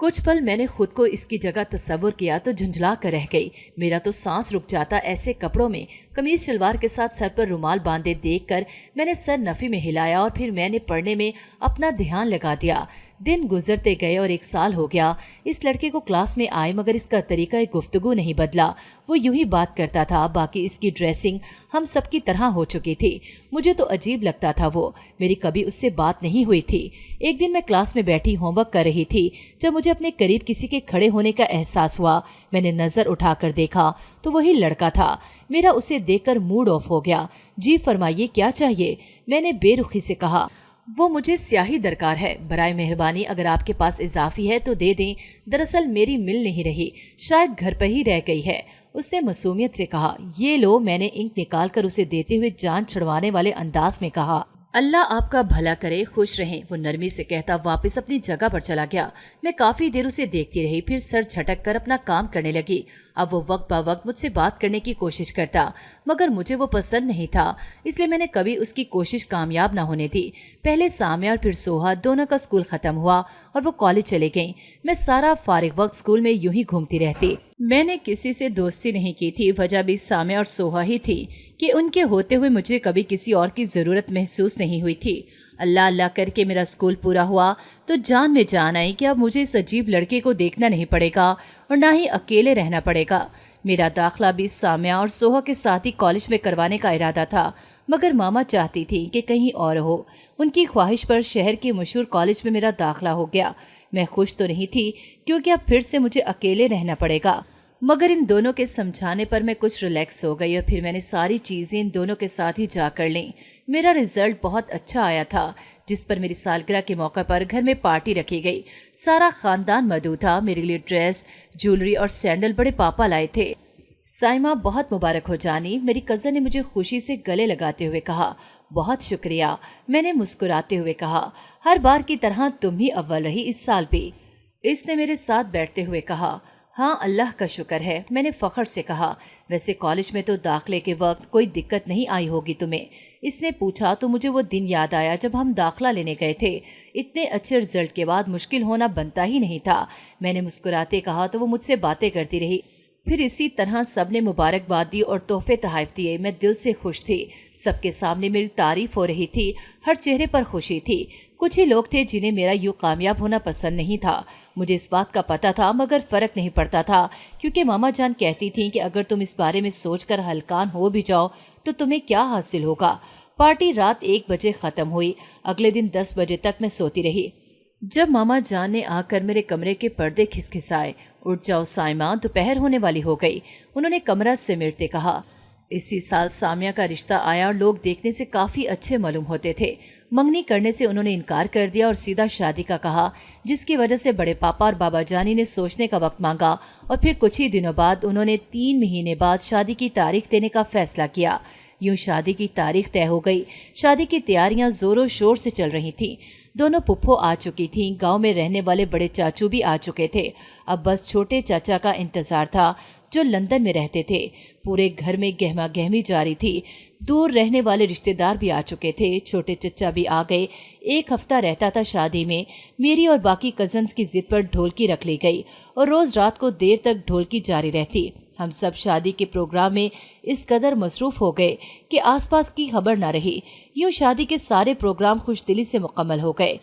کچھ پل میں نے خود کو اس کی جگہ تصور کیا تو جھنجھلا کر رہ گئی۔ میرا تو سانس رک جاتا ایسے کپڑوں میں قمیض شلوار کے ساتھ سر پر رومال باندھے دیکھ کر میں نے سر نفی میں ہلایا اور پھر میں نے پڑھنے میں اپنا دھیان لگا دیا۔ دن گزرتے گئے اور 1 سال ہو گیا۔ اس لڑکے کو کلاس میں آئے مگر اس کا طریقہ گفتگو نہیں بدلا۔ وہ یوں ہی بات کرتا تھا، باقی اس کی ڈریسنگ ہم سب کی طرح ہو چکی تھی۔ مجھے تو عجیب لگتا تھا وہ، میری کبھی اس سے بات نہیں ہوئی تھی۔ ایک دن میں کلاس میں بیٹھی ہوم ورک کر رہی تھی جب مجھے اپنے قریب کسی کے کھڑے ہونے کا احساس ہوا۔ میں نے نظر اٹھا کر دیکھا تو وہی لڑکا تھا۔ میرا اسے دیکھ کر موڈ آف ہو گیا۔ جی فرمائیے کیا چاہیے؟ میں نے بے رخی سے کہا۔ وہ مجھے سیاہی درکار ہے، برائے مہربانی اگر آپ کے پاس اضافی ہے تو دے دیں، دراصل میری مل نہیں رہی، شاید گھر پہ ہی رہ گئی ہے۔ اس نے معصومیت سے کہا۔ یہ لو، میں نے انک نکال کر اسے دیتے ہوئے جان چھڑوانے والے انداز میں کہا۔ اللہ آپ کا بھلا کرے، خوش رہیں، وہ نرمی سے کہتا واپس اپنی جگہ پر چلا گیا۔ میں کافی دیر اسے دیکھتی رہی، پھر سر جھٹک کر اپنا کام کرنے لگی۔ اب وہ وقت با وقت مجھ سے بات کرنے کی کوشش کرتا مگر مجھے وہ پسند نہیں تھا، اس لیے میں نے کبھی اس کی کوشش کامیاب نہ ہونے دی۔ پہلے سامیہ اور پھر سوہا دونوں کا اسکول ختم ہوا اور وہ کالج چلے گئیں۔ میں سارا فارغ وقت اسکول میں یوں ہی گھومتی رہتی۔ میں نے کسی سے دوستی نہیں کی تھی، وجہ بھی سامیہ اور سوہا ہی تھی کہ ان کے ہوتے ہوئے مجھے کبھی کسی اور کی ضرورت محسوس نہیں ہوئی تھی۔ اللہ اللہ کر کے میرا اسکول پورا ہوا تو جان میں جان آئی کہ اب مجھے اس عجیب لڑکے کو دیکھنا نہیں پڑے گا اور نہ ہی اکیلے رہنا پڑے گا۔ میرا داخلہ بھی سامیہ اور سوہا کے ساتھ ہی کالج میں کروانے کا ارادہ تھا مگر ماما چاہتی تھی کہ کہیں اور ہو۔ ان کی خواہش پر شہر کے مشہور کالج میں میرا داخلہ ہو گیا۔ میں خوش تو نہیں تھی کیونکہ اب پھر سے مجھے اکیلے رہنا پڑے گا، مگر ان دونوں کے سمجھانے پر میں کچھ ریلیکس ہو گئی اور پھر میں نے ساری چیزیں ان دونوں کے ساتھ ہی جا کر لیں۔ میرا رزلٹ بہت اچھا آیا تھا جس پر میری سالگرہ کے موقع پر گھر میں پارٹی رکھی گئی۔ سارا خاندان مدعو تھا۔ میرے لیے ڈریس، جولری اور سینڈل بڑے پاپا لائے تھے۔ سائمہ بہت مبارک ہو جانی، میری کزن نے مجھے خوشی سے گلے لگاتے ہوئے کہا۔ بہت شکریہ، میں نے مسکراتے ہوئے کہا۔ ہر بار کی طرح تم ہی اول رہی اس سال بھی، اس نے میرے ساتھ بیٹھتے ہوئے کہا۔ ہاں اللہ کا شکر ہے، میں نے فخر سے کہا۔ ویسے کالج میں تو داخلے کے وقت کوئی دقت نہیں آئی ہوگی تمہیں؟ اس نے پوچھا تو مجھے وہ دن یاد آیا جب ہم داخلہ لینے گئے تھے۔ اتنے اچھے رزلٹ کے بعد مشکل ہونا بنتا ہی نہیں تھا، میں نے مسکراتے کہا تو وہ مجھ سے باتیں کرتی رہی۔ پھر اسی طرح سب نے مبارکباد دی اور تحفے تحائف دیے۔ میں دل سے خوش تھی، سب کے سامنے میری تعریف ہو رہی تھی، ہر چہرے پر خوشی تھی۔ کچھ ہی لوگ تھے جنہیں میرا یوں کامیاب ہونا پسند نہیں تھا، مجھے اس بات کا پتہ تھا مگر فرق نہیں پڑتا تھا کیونکہ ماما جان کہتی تھیں کہ اگر تم اس بارے میں سوچ کر ہلکان ہو بھی جاؤ تو تمہیں کیا حاصل ہوگا۔ پارٹی رات 1 بجے ختم ہوئی۔ اگلے دن 10 بجے تک میں سوتی رہی جب ماما جان نے آ کر میرے کمرے کے پردے کھسکھسائے۔ اٹھ جاؤ سائمہ، دوپہر ہونے والی ہو گئی، انہوں نے کمرہ سمیٹتے کہا۔ اسی سال سامیہ کا رشتہ آیا اور لوگ دیکھنے سے کافی اچھے معلوم ہوتے تھے۔ منگنی کرنے سے انہوں نے انکار کر دیا اور سیدھا شادی کا کہا، جس کی وجہ سے بڑے پاپا اور بابا جانی نے سوچنے کا وقت مانگا اور پھر کچھ ہی دنوں بعد انہوں نے 3 مہینے بعد شادی کی تاریخ دینے کا فیصلہ کیا۔ یوں شادی کی تاریخ طے ہو گئی۔ شادی کی تیاریاں زور و شور سے چل رہی تھیں۔ دونوں پھپھو آ چکی تھیں، گاؤں میں رہنے والے بڑے چاچو بھی آ چکے تھے۔ اب بس چھوٹے چاچا کا انتظار تھا جو لندن میں رہتے تھے۔ پورے گھر میں گہما گہمی جاری تھی۔ دور رہنے والے رشتہ دار بھی آ چکے تھے، چھوٹے چچا بھی آ گئے۔ 1 ہفتہ رہتا تھا شادی میں۔ میری اور باقی کزنز کی ضد پر ڈھولکی رکھ لی گئی اور روز رات کو دیر تک ڈھولکی جاری رہتی۔ ہم سب شادی کے پروگرام میں اس قدر مصروف ہو گئے کہ آس پاس کی خبر نہ رہی۔ یوں شادی کے سارے پروگرام خوش دلی سے مکمل ہو گئے۔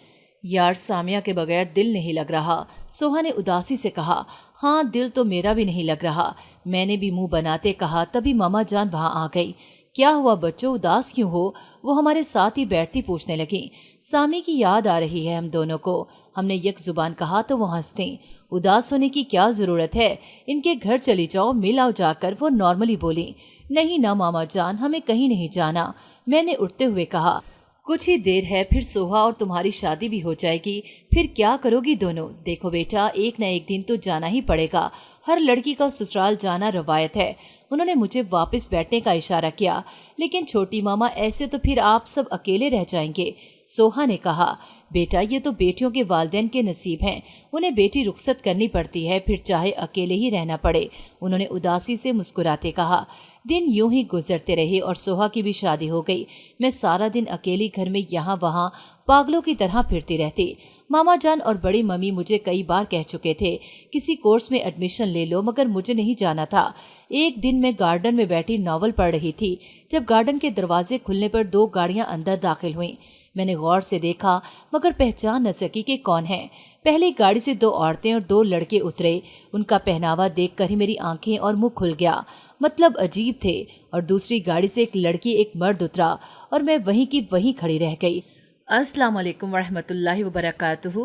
یار سامیہ کے بغیر دل نہیں لگ رہا، سوہا نے اداسی سے کہا۔ ہاں دل تو میرا بھی نہیں لگ رہا، میں نے بھی منہ بناتے کہا۔ تبھی ماما جان وہاں آ گئی۔ کیا ہوا بچوں، اداس کیوں ہو؟ وہ ہمارے ساتھ ہی بیٹھتی پوچھنے لگیں۔ سامی کی یاد آ رہی ہے ہم دونوں کو، ہم نے یک زبان کہا تو وہ ہنستے۔ اداس ہونے کی کیا ضرورت ہے، ان کے گھر چلی جاؤ، مل آؤ جا کر، وہ نارملی بولی۔ نہیں نہ ماما جان، ہمیں کہیں نہیں جانا، میں نے اٹھتے ہوئے کہا۔ کچھ ہی دیر ہے پھر سوہا اور تمہاری شادی بھی ہو جائے گی، پھر کیا کرو گی دونوں؟ دیکھو بیٹا، ایک نہ ایک دن تو جانا ہی پڑے گا، ہر لڑکی کا سسرال جانا روایت ہے۔ انہوں نے مجھے واپس بیٹھنے کا اشارہ کیا۔ لیکن چھوٹی ماما، ایسے تو پھر آپ سب اکیلے رہ جائیں گے، سوہا نے کہا۔ بیٹا یہ تو بیٹیوں کے والدین کے نصیب ہیں، انہیں بیٹی رخصت کرنی پڑتی ہے، پھر چاہے اکیلے ہی رہنا پڑے، انہوں نے اداسی سے مسکراتے کہا۔ دن یوں ہی گزرتے رہے اور سوہا کی بھی شادی ہو گئی۔ میں سارا دن اکیلی گھر میں یہاں وہاں پاگلوں کی طرح پھرتی رہتی۔ ماما جان اور بڑی ممی مجھے کئی بار کہہ چکے تھے کسی کورس میں ایڈمیشن لے لو، مگر مجھے نہیں جانا تھا۔ ایک دن میں گارڈن میں بیٹھی ناول پڑھ رہی تھی جب گارڈن کے دروازے کھلنے پر 2 گاڑیاں اندر داخل ہوئیں۔ میں نے غور سے دیکھا مگر پہچان نہ سکی کہ کون ہیں۔ پہلی گاڑی سے 2 عورتیں اور 2 لڑکے اترے۔ ان کا پہناوا دیکھ کر ہی میری آنکھیں اور منہ کھل گیا، مطلب عجیب تھے۔ اور دوسری گاڑی سے ایک لڑکی ایک مرد اترا اور میں وہیں کی وہیں کھڑی رہ گئی۔ السلام علیکم ورحمۃ اللہ وبرکاتہ۔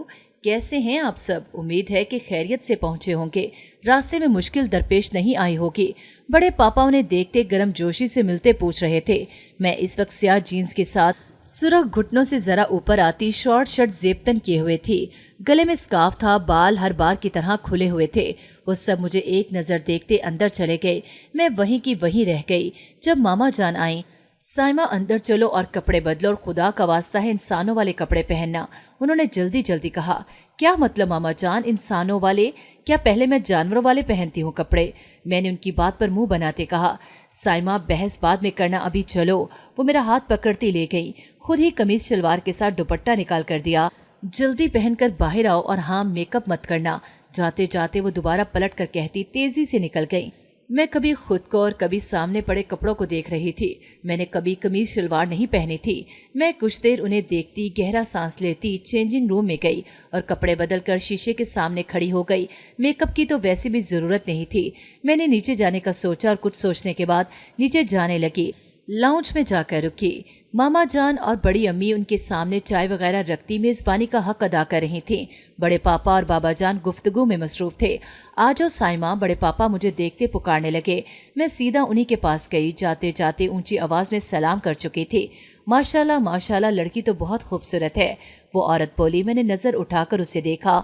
کیسے ہیں آپ سب؟ امید ہے کہ خیریت سے پہنچے ہوں گے، راستے میں مشکل درپیش نہیں آئی ہوگی۔ بڑے پاپا انہیں دیکھتے گرم جوشی سے ملتے پوچھ رہے تھے۔ میں اس وقت سیاہ جینز کے ساتھ سرخ گھٹنوں سے ذرا اوپر آتی شارٹ شرٹ زیبتن کیے ہوئے تھی، گلے میں سکارف تھا، بال ہر بار کی طرح کھلے ہوئے تھے۔ وہ سب مجھے ایک نظر دیکھتے اندر چلے گئے۔ میں وہیں کی وہیں رہ گئی۔ جب ماما جان آئیں، سائمہ اندر چلو اور کپڑے بدلو، اور خدا کا واسطہ ہے انسانوں والے کپڑے پہننا، انہوں نے جلدی جلدی کہا۔ کیا مطلب ماما جان انسانوں والے؟ کیا پہلے میں جانوروں والے پہنتی ہوں کپڑے؟ میں نے ان کی بات پر منہ بناتے کہا۔ سائمہ بحث بعد میں کرنا، ابھی چلو۔ وہ میرا ہاتھ پکڑتی لے گئی، خود ہی قمیض شلوار کے ساتھ دوپٹہ نکال کر دیا۔ جلدی پہن کر باہر آؤ اور ہاں میک اپ مت کرنا۔ جاتے جاتے وہ دوبارہ پلٹ کر کہتی، تیزی سے نکل گئی۔ میں کبھی خود کو اور کبھی سامنے پڑے کپڑوں کو دیکھ رہی تھی۔ میں نے کبھی قمیض شلوار نہیں پہنی تھی۔ میں کچھ دیر انہیں دیکھتی، گہرا سانس لیتی، چینجنگ روم میں گئی اور کپڑے بدل کر شیشے کے سامنے کھڑی ہو گئی۔ میک اپ کی تو ویسے بھی ضرورت نہیں تھی۔ میں نے نیچے جانے کا سوچا اور کچھ سوچنے کے بعد نیچے جانے لگی۔ لاؤنج میں جا کر رکی۔ ماما جان اور بڑی امی ان کے سامنے چائے وغیرہ رکھتی میزبانی کا حق ادا کر رہی تھیں۔ بڑے پاپا اور بابا جان گفتگو میں مصروف تھے۔ آجو سائمہ، بڑے پاپا مجھے دیکھتے پکارنے لگے۔ میں سیدھا انہی کے پاس گئی۔ جاتے جاتے اونچی آواز میں سلام کر چکی تھی۔ ماشاءاللہ ماشاءاللہ، لڑکی تو بہت خوبصورت ہے، وہ عورت بولی۔ میں نے نظر اٹھا کر اسے دیکھا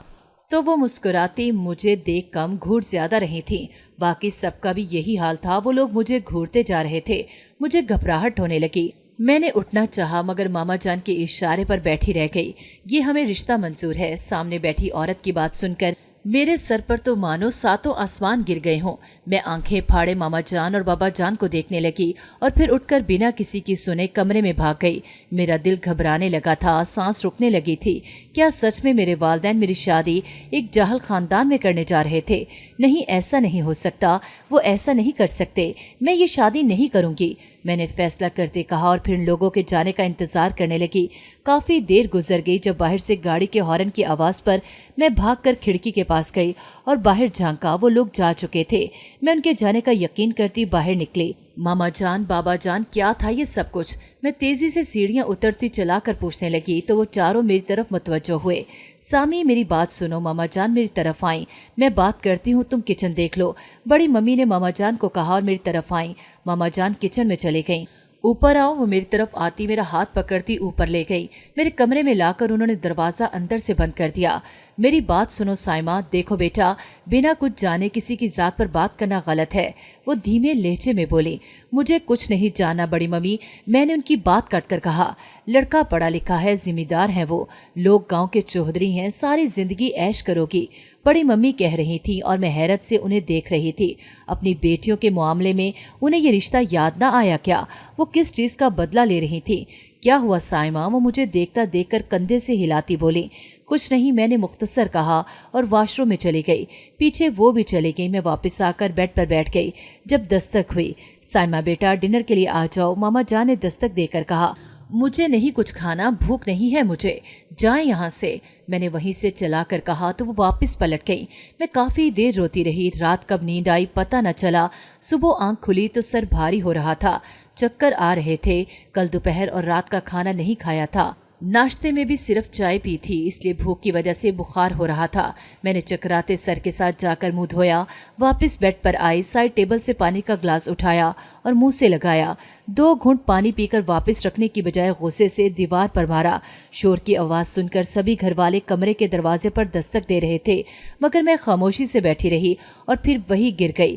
تو وہ مسکراتی مجھے دیکھ کم گھوٹ زیادہ رہی تھیں۔ باقی سب کا بھی یہی حال تھا، وہ لوگ مجھے گھورتے جا رہے تھے۔ مجھے گھبراہٹ ہونے لگی۔ میں نے اٹھنا چاہا مگر ماما جان کے اشارے پر بیٹھی رہ گئی۔ یہ ہمیں رشتہ منظور ہے۔ سامنے بیٹھی عورت کی بات سن کر میرے سر پر تو مانو 7 آسمان گر گئے ہوں۔ میں آنکھیں پھاڑے ماما جان اور بابا جان کو دیکھنے لگی اور پھر اٹھ کر بنا کسی کی سنے کمرے میں بھاگ گئی۔ میرا دل گھبرانے لگا تھا، سانس رکنے لگی تھی۔ کیا سچ میں میرے والدین میری شادی ایک جاہل خاندان میں کرنے جا رہے تھے؟ نہیں، ایسا نہیں ہو سکتا، وہ ایسا نہیں کر سکتے۔ میں یہ شادی نہیں کروں گی، میں نے فیصلہ کرتے کہا اور پھر لوگوں کے جانے کا انتظار کرنے لگی۔ کافی دیر گزر گئی جب باہر سے گاڑی کے ہارن کی آواز پر میں بھاگ کر کھڑکی کے پاس گئی اور باہر جھانکا۔ وہ لوگ جا چکے تھے۔ میں ان کے جانے کا یقین کرتی باہر نکلی۔ ماما جان، بابا جان، کیا تھا یہ سب کچھ؟ میں تیزی سے سیڑھیاں اترتی چلا کر پوچھنے لگی تو وہ چاروں میری طرف متوجہ ہوئے۔ سامی میری بات سنو، ماما جان میری طرف آئیں۔ میں بات کرتی ہوں، تم کچن دیکھ لو۔ بڑی ممی نے ماما جان کو کہا اور میری طرف آئیں۔ ماما جان کچن میں چلے گئیں۔ اوپر آؤ، وہ میری طرف آتی میرا ہاتھ پکڑتی اوپر لے گئی۔ میرے کمرے میں لا کر انہوں نے دروازہ اندر سے بند کر دیا۔ میری بات سنو سائمہ، دیکھو بیٹا، بنا کچھ جانے کسی کی ذات پر بات کرنا غلط ہے، وہ دھیمے لہجے میں بولی۔ مجھے کچھ نہیں جانا بڑی ممی، میں نے ان کی بات کاٹ کر کہا۔ لڑکا پڑھا لکھا ہے، ذمہ دار ہیں، وہ لوگ گاؤں کے چودھری ہیں، ساری زندگی عیش کرو گی، بڑی ممی کہہ رہی تھی اور میں حیرت سے انہیں دیکھ رہی تھی۔ اپنی بیٹیوں کے معاملے میں انہیں یہ رشتہ یاد نہ آیا کیا؟ وہ کس چیز کا بدلہ لے رہی تھی؟ کیا ہوا سائمہ؟ وہ مجھے دیکھتا دیکھ کر کندھے سے ہلاتی بولی۔ کچھ نہیں، میں نے مختصر کہا اور واش روم میں چلی گئی۔ پیچھے وہ بھی چلی گئی۔ میں واپس آ کر بیڈ پر بیٹھ گئی۔ جب دستک ہوئی، سائمہ بیٹا ڈنر کے لیے آ جاؤ، ماما جان نے دستک دے کر کہا۔ مجھے نہیں کچھ کھانا، بھوک نہیں ہے مجھے، جائیں یہاں سے، میں نے وہیں سے چلا کر کہا تو وہ واپس پلٹ گئی۔ میں کافی دیر روتی رہی۔ رات کب نیند آئی پتہ نہ چلا۔ صبح آنکھ کھلی تو سر بھاری ہو رہا تھا، چکر آ رہے تھے۔ کل دوپہر اور رات کا کھانا نہیں کھایا تھا، ناشتے میں بھی صرف چائے پی تھی، اس لیے بھوک کی وجہ سے بخار ہو رہا تھا۔ میں نے چکراتے سر کے ساتھ جا کر منہ دھویا، واپس بیڈ پر آئی، سائڈ ٹیبل سے پانی کا گلاس اٹھایا اور منہ سے لگایا۔ 2 گھونٹ پانی پی کر واپس رکھنے کی بجائے غصے سے دیوار پر مارا۔ شور کی آواز سن کر سبھی گھر والے کمرے کے دروازے پر دستک دے رہے تھے، مگر میں خاموشی سے بیٹھی رہی اور پھر وہی گر گئی۔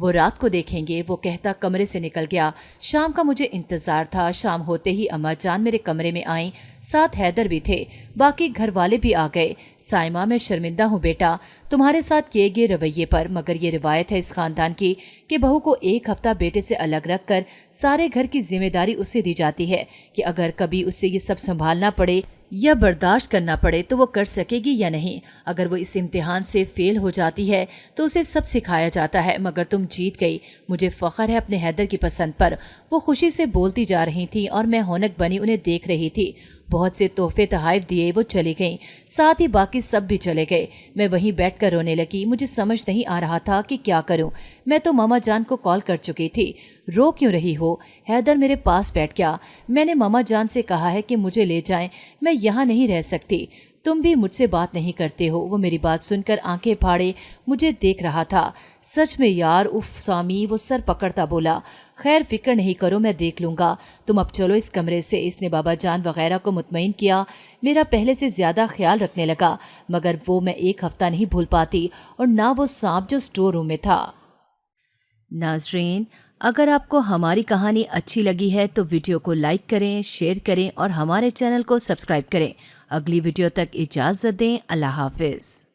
وہ رات کو دیکھیں گے، وہ کہتا کمرے سے نکل گیا۔ شام کا مجھے انتظار تھا۔ شام ہوتے ہی اماں جان میرے کمرے میں آئیں، ساتھ حیدر بھی تھے، باقی گھر والے بھی آ گئے۔ سائمہ میں شرمندہ ہوں بیٹا تمہارے ساتھ کیے گئے رویے پر، مگر یہ روایت ہے اس خاندان کی کہ بہو کو ایک ہفتہ بیٹے سے الگ رکھ کر سارے گھر کی ذمہ داری اسے دی جاتی ہے کہ اگر کبھی اسے یہ سب سنبھالنا پڑے یا برداشت کرنا پڑے تو وہ کر سکے گی یا نہیں۔ اگر وہ اس امتحان سے فیل ہو جاتی ہے تو اسے سب سکھایا جاتا ہے، مگر تم جیت گئی۔ مجھے فخر ہے اپنے حیدر کی پسند پر۔ وہ خوشی سے بولتی جا رہی تھی اور میں ہونک بنی انہیں دیکھ رہی تھی۔ بہت سے تحفے تحائف دیے وہ چلی گئیں، ساتھ ہی باقی سب بھی چلے گئے۔ میں وہیں بیٹھ کر رونے لگی۔ مجھے سمجھ نہیں آ رہا تھا کہ کیا کروں۔ میں تو ماما جان کو کال کر چکی تھی۔ رو کیوں رہی ہو؟ حیدر میرے پاس بیٹھ گیا۔ میں نے ماما جان سے کہا ہے کہ مجھے لے جائیں، میں یہاں نہیں رہ سکتی۔ تم بھی مجھ سے بات نہیں کرتے ہو۔ وہ میری بات سن کر آنکھیں پھاڑے مجھے دیکھ رہا تھا۔ سچ میں یار، اف سامی، وہ سر پکڑتا بولا۔ خیر فکر نہیں کرو، میں دیکھ لوں گا، تم اب چلو اس کمرے سے۔ اس نے بابا جان وغیرہ کو مطمئن کیا۔ میرا پہلے سے زیادہ خیال رکھنے لگا، مگر وہ میں ایک ہفتہ نہیں بھول پاتی، اور نہ وہ سانپ جو اسٹور روم میں تھا۔ ناظرین، اگر آپ کو ہماری کہانی اچھی لگی ہے تو ویڈیو کو لائک کریں، شیئر کریں اور ہمارے چینل کو سبسکرائب کریں۔ اگلی ویڈیو تک اجازت دیں۔ اللہ حافظ۔